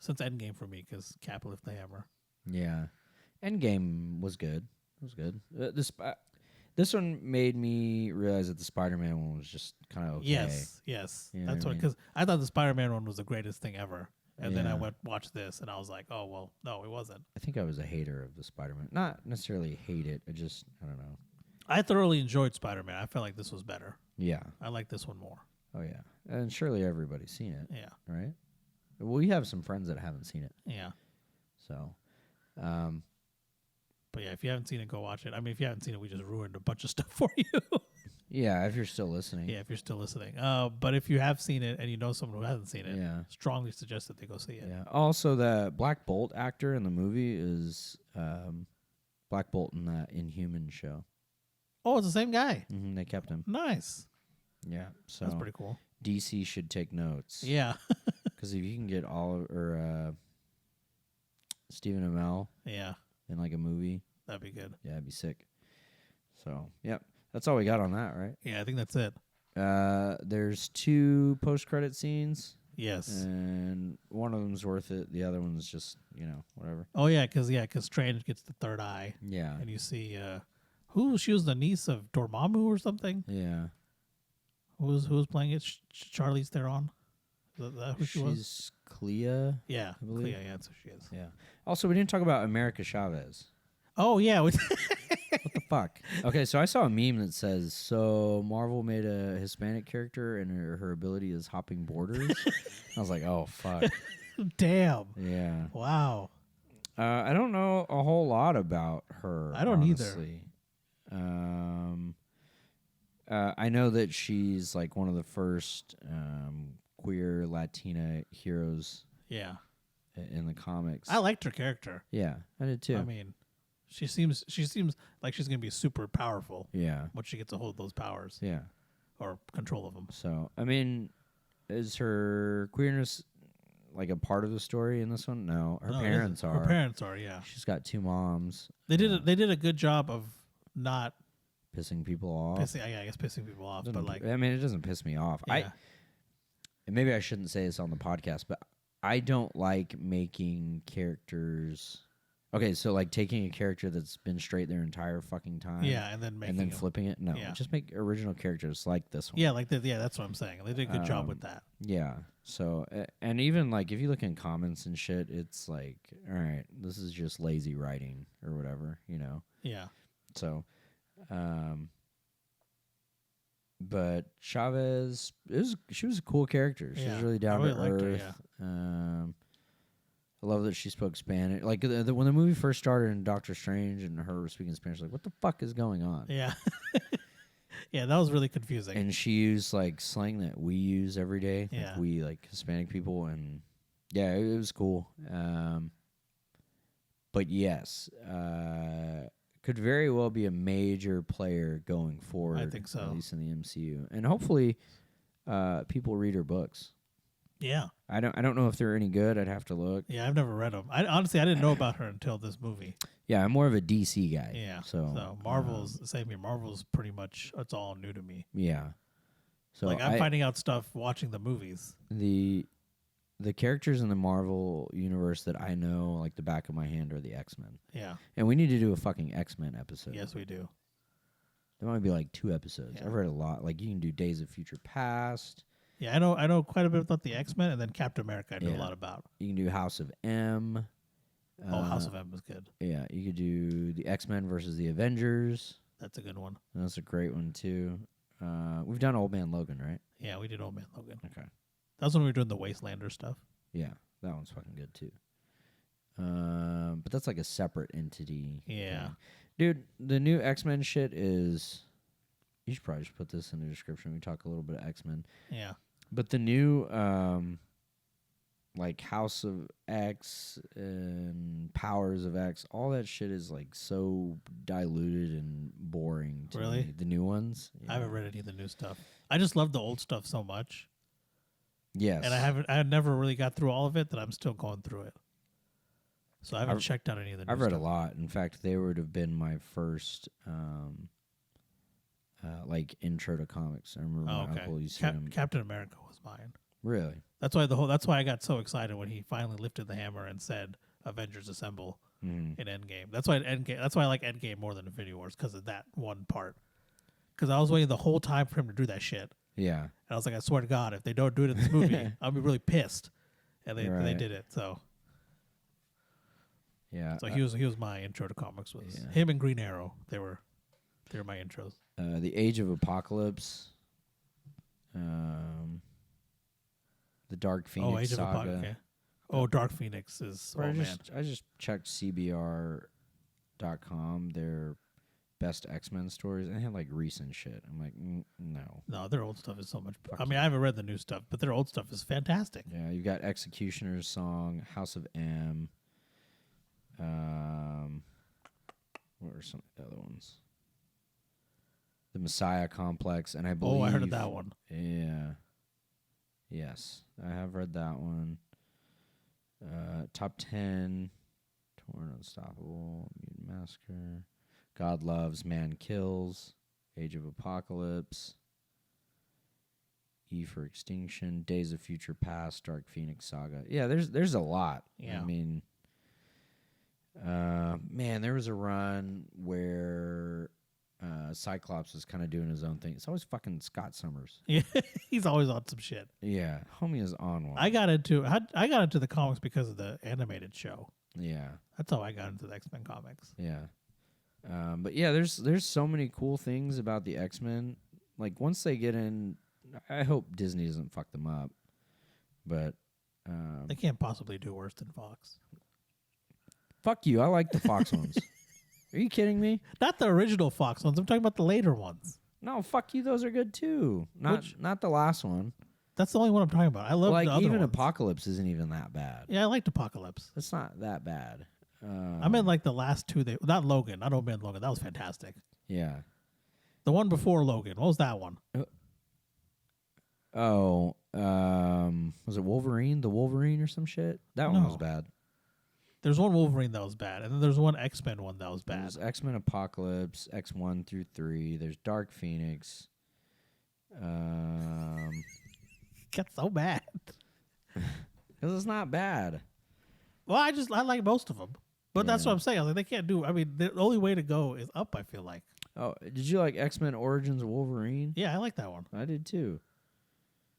Since Endgame for me, because Cap lifted the hammer. Yeah. Endgame was good. It was good. This one made me realize that the Spider-Man one was just kind of okay. Yes. You know That's what, because I thought the Spider-Man one was the greatest thing ever. And then I watched this, and I was like, oh, well, no, it wasn't. I think I was a hater of the Spider-Man. Not necessarily hate it. I don't know. I thoroughly enjoyed Spider-Man. I felt like this was better. Yeah. I like this one more. Oh, yeah. And surely everybody's seen it. Yeah. Right? We have some friends that haven't seen it. Yeah. So, but yeah, if you haven't seen it, go watch it. I mean, if you haven't seen it, we just ruined a bunch of stuff for you. yeah, if you're still listening. Yeah, if you're still listening. But if you have seen it and you know someone who hasn't seen it, strongly suggest that they go see it. Yeah. Also, the Black Bolt actor in the movie is Black Bolt in that Inhuman show. Oh, it's the same guy. Mm-hmm, they kept him. Nice. Yeah, so that's pretty cool. DC should take notes. Yeah. Because if you can get Stephen Amell in like a movie, that'd be good. Yeah, it'd be sick. So, yep. That's all we got on that, right? Yeah, I think that's it. There's 2 post-credit scenes. Yes. And one of them's worth it. The other one's just, whatever. Oh, yeah, because Strange gets the third eye. Yeah. And you see, she was the niece of Dormammu or something? Yeah. Who was playing it? Charlize Theron? Is that who she was? She's Clea. Yeah, I believe. Clea, that's who she is. Yeah. Also, we didn't talk about America Chavez. Oh, yeah. What the fuck? Okay, so I saw a meme that says, so Marvel made a Hispanic character and her ability is hopping borders. I was like, oh, fuck. Damn. Yeah. Wow. I don't know a whole lot about her. I don't honestly. I know that she's like one of the first queer Latina heroes. Yeah. In the comics. I liked her character. Yeah, I did too. I mean, she seems like she's gonna be super powerful. Yeah. Once she gets a hold of those powers. Yeah. Or control of them. So, I mean, is her queerness like a part of the story in this one? No, her parents are. Her parents are, yeah. She's got 2 moms. They did a good job of not pissing people off. I guess pissing people off, but like, I mean, it doesn't piss me off. Yeah. And maybe I shouldn't say this on the podcast, but I don't like making characters. Okay, so like taking a character that's been straight their entire fucking time, and then flipping it. No, just make original characters like this one. Yeah, that's what I'm saying. They did a good job with that. Yeah. So, and even like if you look in comments and shit, it's like, all right, this is just lazy writing or whatever, Yeah. So, but Chavez she was a cool character. She was really down to earth. Her, I love that she spoke Spanish. Like when the movie first started in Doctor Strange and her speaking Spanish, like what the fuck is going on? Yeah, yeah, that was really confusing. And she used like slang that we use every day. Yeah, like we like Hispanic people, and yeah, it was cool. But yes, could very well be a major player going forward. I think so, at least in the MCU, and hopefully, people read her books. Yeah, I don't know if they're any good. I'd have to look. Yeah, I've never read them. I didn't know about her until this movie. Yeah, I'm more of a DC guy. Yeah, so Marvel's same here. Marvel's pretty much it's all new to me. Yeah, so like I'm finding out stuff watching the movies. The characters in the Marvel universe that I know like the back of my hand are the X-Men. Yeah, and we need to do a fucking X-Men episode. Yes, we do. There might be like 2 episodes. Yeah. I've read a lot. Like you can do Days of Future Past. Yeah, I know quite a bit about the X-Men, and then Captain America I know a lot about. You can do House of M. House of M was good. Yeah, you could do the X-Men versus the Avengers. That's a good one. That's a great one too. We've done Old Man Logan, right? Yeah, we did Old Man Logan. Okay. That was when we were doing the Wastelander stuff. Yeah, that one's fucking good too. But that's like a separate entity. Yeah. thing. Dude, the new X-Men shit is... You should probably just put this in the description. We talk a little bit of X-Men. Yeah. But the new, like House of X and Powers of X, all that shit is like so diluted and boring to really? me. The new ones. Yeah. I haven't read any of the new stuff. I just love the old stuff so much. Yes. And I never really got through all of it, that I'm still going through it. So I haven't checked out any of the new I've read stuff. a lot. In fact, they would have been my first like intro to comics. I remember my uncle used to Captain America was mine. Really? That's why I got so excited when he finally lifted the hammer and said Avengers Assemble in Endgame. That's why I like Endgame more than Infinity Wars, because of that one part. Because I was waiting the whole time for him to do that shit. Yeah. And I was like, I swear to God, if they don't do it in this movie, I'll be really pissed. And they did it. So yeah. So he was my intro to comics was him and Green Arrow. They were They're my intros. The Age of Apocalypse. The Dark Phoenix Age Saga. of Apocalypse. Okay. Dark Phoenix is. I just checked CBR.com. Their best X-Men stories, and they had like recent shit. I'm like, no. No, their old stuff is so much. I mean, I haven't read the new stuff, but their old stuff is fantastic. Yeah, you've got Executioner's Song, House of M. What are some of the other ones? The Messiah Complex, and I believe. I heard of that one. Yeah. Yes, I have read that one. Top 10, Torn Unstoppable, Mutant Massacre, God Loves, Man Kills, Age of Apocalypse, E for Extinction, Days of Future Past, Dark Phoenix Saga. Yeah, there's a lot. Yeah. I mean, man, there was a run where Cyclops was kind of doing his own thing. It's always fucking Scott Summers. Yeah, he's always on some shit. Yeah, homie is on one. I got into the comics because of the animated show. Yeah, that's how I got into the X-Men comics. Yeah, but yeah, there's so many cool things about the X-Men. Like once they get in, I hope Disney doesn't fuck them up. But they can't possibly do worse than Fox. Fuck you! I like the Fox ones. Are you kidding me? Not the original Fox ones. I'm talking about the later ones. No, fuck you. Those are good too. Not the last one. That's the only one I'm talking about. I love like the other even ones. Apocalypse isn't even that bad. Yeah, I liked Apocalypse. It's not that bad. I meant like the last two. Not Logan. Not Old Man Logan. That was fantastic. Yeah. The one before Logan. What was that one? Was it Wolverine? The Wolverine or some shit? That one was bad. There's one Wolverine that was bad, and then there's one X-Men one that was bad. There's X-Men Apocalypse, X1 through 3. There's Dark Phoenix. Got so bad. Because it's not bad. Well, I like most of them, but that's what I'm saying. I was like, they can't do. I mean, the only way to go is up. I feel like. Oh, did you like X-Men Origins Wolverine? Yeah, I like that one. I did too.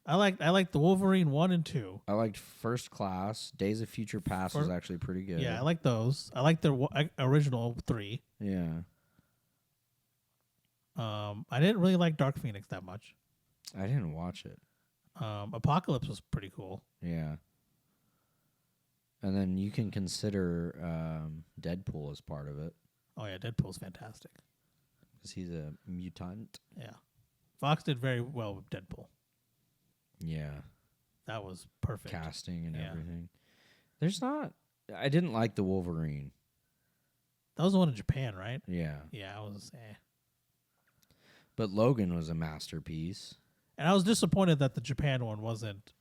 I like the Wolverine 1 and 2. I liked First Class. Days of Future Past was actually pretty good. Yeah, I like those. I like the original 3. Yeah. I didn't really like Dark Phoenix that much. I didn't watch it. Apocalypse was pretty cool. Yeah. And then you can consider Deadpool as part of it. Oh yeah, Deadpool's fantastic. Because he's a mutant. Yeah. Fox did very well with Deadpool. Yeah. That was perfect. Casting and everything. I didn't like the Wolverine. That was the one in Japan, right? Yeah. Yeah, I was But Logan was a masterpiece. And I was disappointed that the Japan one wasn't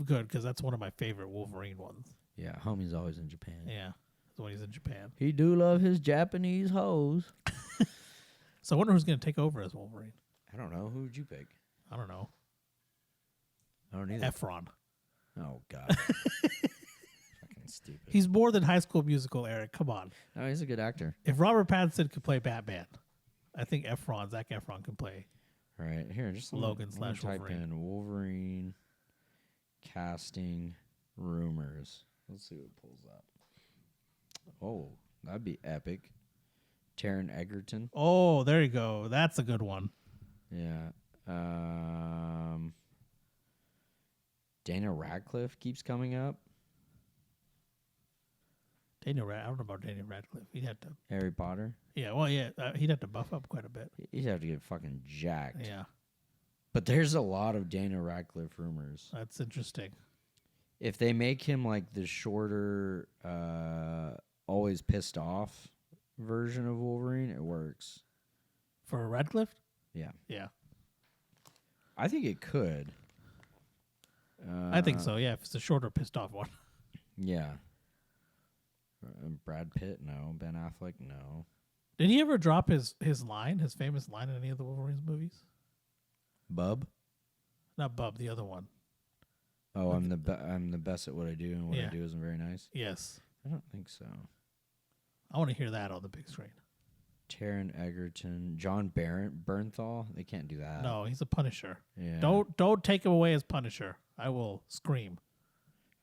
good because that's one of my favorite Wolverine ones. Yeah, homie's always in Japan. Yeah, when he's in Japan. He do love his Japanese hoes. So I wonder who's going to take over as Wolverine. I don't know. Who would you pick? I don't know. I don't either. Efron. Oh, God. Fucking stupid. He's more than High School Musical, Eric. Come on. No, he's a good actor. If Robert Pattinson could play Batman, I think Zac Efron can play. All right, here, just Logan / type Wolverine. in Wolverine casting rumors. Let's see what pulls up. Oh, that'd be epic. Taron Egerton. Oh, there you go. That's a good one. Yeah. Daniel Radcliffe keeps coming up. I don't know about Daniel Radcliffe. He'd have to. Harry Potter. Yeah, well, yeah, he'd have to buff up quite a bit. He'd have to get fucking jacked. Yeah. But there's a lot of Daniel Radcliffe rumors. That's interesting. If they make him like the shorter, always pissed off version of Wolverine, it works. For Radcliffe? Yeah. Yeah. I think it could. I think so, yeah, if it's a shorter, pissed off one. Yeah. Brad Pitt, no. Ben Affleck, no. Did he ever drop his line, his famous line in any of the Wolverine's movies? Bub? Not Bub, the other one. Oh, I'm the best at what I do, and what I do isn't very nice? Yes. I don't think so. I want to hear that on the big screen. Taron Egerton, John Bernthal. They can't do that. No, he's a Punisher. Yeah. Don't take him away as Punisher. I will scream.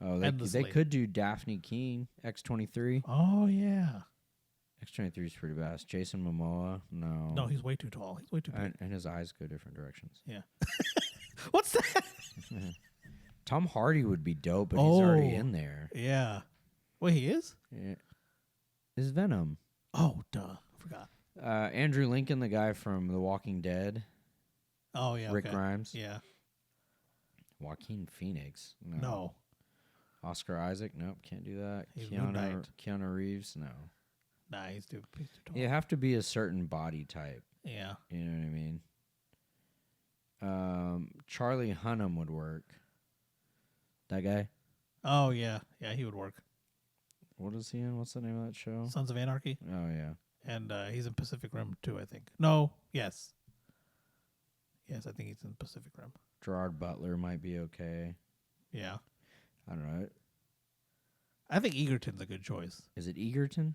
Oh, they could do Daphne Keene, X-23. Oh yeah. X-23 is pretty badass. Jason Momoa, no. No, he's way too tall. He's way too big. And his eyes go different directions. Yeah. What's that? Tom Hardy would be dope, but he's already in there. Yeah. Wait, he is? Yeah. Is Venom. Oh, duh. I forgot. Andrew Lincoln, the guy from The Walking Dead. Oh, yeah. Rick Grimes. Yeah. Joaquin Phoenix. No. Oscar Isaac. Nope, can't do that. He's Keanu Reeves. No. Nah, he's too tall. You have to be a certain body type. Yeah. You know what I mean? Charlie Hunnam would work. That guy? Oh, yeah. Yeah, he would work. What is he in? What's the name of that show? Sons of Anarchy. Oh, yeah. And he's in Pacific Rim, too, I think. No. Yes. Yes, I think he's in Pacific Rim. Gerard Butler might be okay. Yeah. I don't know. I think Egerton's a good choice. Is it Egerton?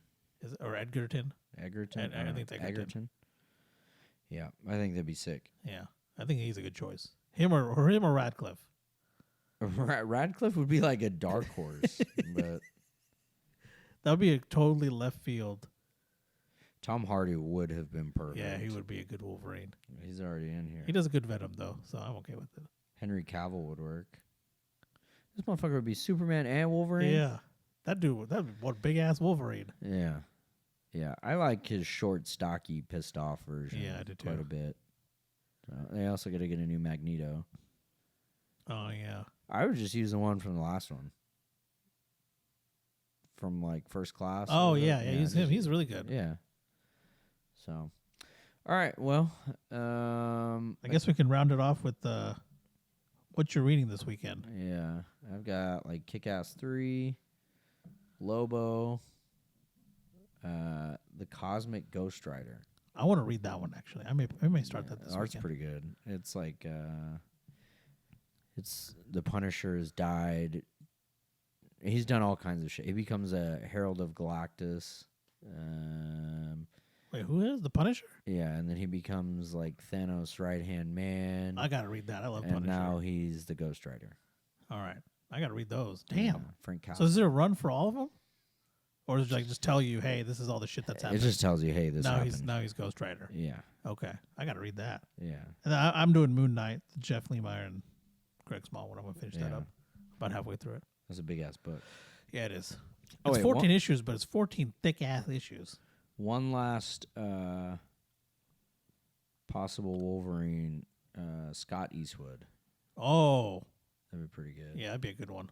Or Edgerton? Egerton? I think it's Egerton. Yeah, I think that'd be sick. Yeah, I think he's a good choice. Him or Radcliffe. Radcliffe would be like a dark horse, but that would be a totally left field. Tom Hardy would have been perfect. Yeah, he would be a good Wolverine. He's already in here. He does a good Venom though, so I'm okay with it. Henry Cavill would work. This motherfucker would be Superman and Wolverine. Yeah, that'd be one big ass Wolverine. Yeah. Yeah, I like his short, stocky, pissed off version. Yeah, I do too. Quite a bit. So they also got to get a new Magneto. Oh yeah. I would just use the one from the last one. From like First Class. Oh yeah, use him. He's really good. Yeah. So, all right. Well, I guess we can round it off with what you're reading this weekend. Yeah, I've got like Kick-Ass 3, Lobo. The Cosmic Ghost Rider. I want to read that one actually. I may start that this art's weekend. Pretty good. It's like it's the Punisher has died. He's done all kinds of shit. He becomes a Herald of Galactus. Wait, who is the Punisher? Yeah, and then he becomes like Thanos' right-hand man. I gotta read that. I love and Punisher. And now he's the Ghost Rider. All right, I gotta read those. Damn, yeah, Frank Castle. So is there a run for all of them? Or does it like just tell you, hey, this is all the shit that's happening? It just tells you, hey, this happened. Now he's Ghost Rider. Yeah. Okay. I got to read that. Yeah. And I'm doing Moon Knight, the Jeff Lemire and Greg Smallwood. I'm going to finish that up about halfway through it. That's a big-ass book. Yeah, it is. It's 14 issues, but it's 14 thick-ass issues. One last possible Wolverine, Scott Eastwood. Oh. That'd be pretty good. Yeah, that'd be a good one.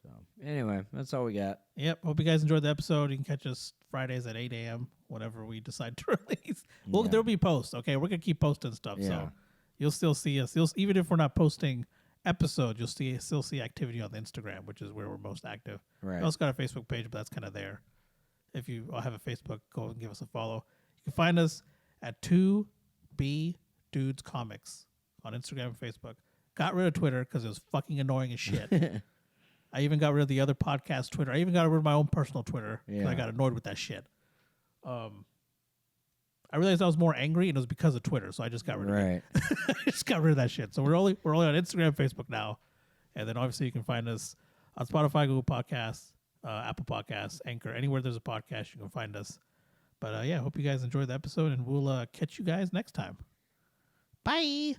So, anyway, that's all we got. Yep. Hope you guys enjoyed the episode. You can catch us Fridays at 8 a.m., whatever we decide to release. Well, there'll be posts, okay? We're going to keep posting stuff. Yeah. So you'll still see us. Even if we're not posting episodes, you'll still see activity on the Instagram, which is where we're most active. Right. We also got a Facebook page, but that's kind of there. If you have a Facebook, go and give us a follow. You can find us at 2B Dudes Comics on Instagram and Facebook. Got rid of Twitter because it was fucking annoying as shit. I even got rid of the other podcast Twitter. I even got rid of my own personal Twitter because I got annoyed with that shit. I realized I was more angry, and it was because of Twitter, so I just got rid of it. I just got rid of that shit. So we're only on Instagram and Facebook now. And then obviously you can find us on Spotify, Google Podcasts, Apple Podcasts, Anchor. Anywhere there's a podcast, you can find us. But, I hope you guys enjoyed the episode, and we'll catch you guys next time. Bye!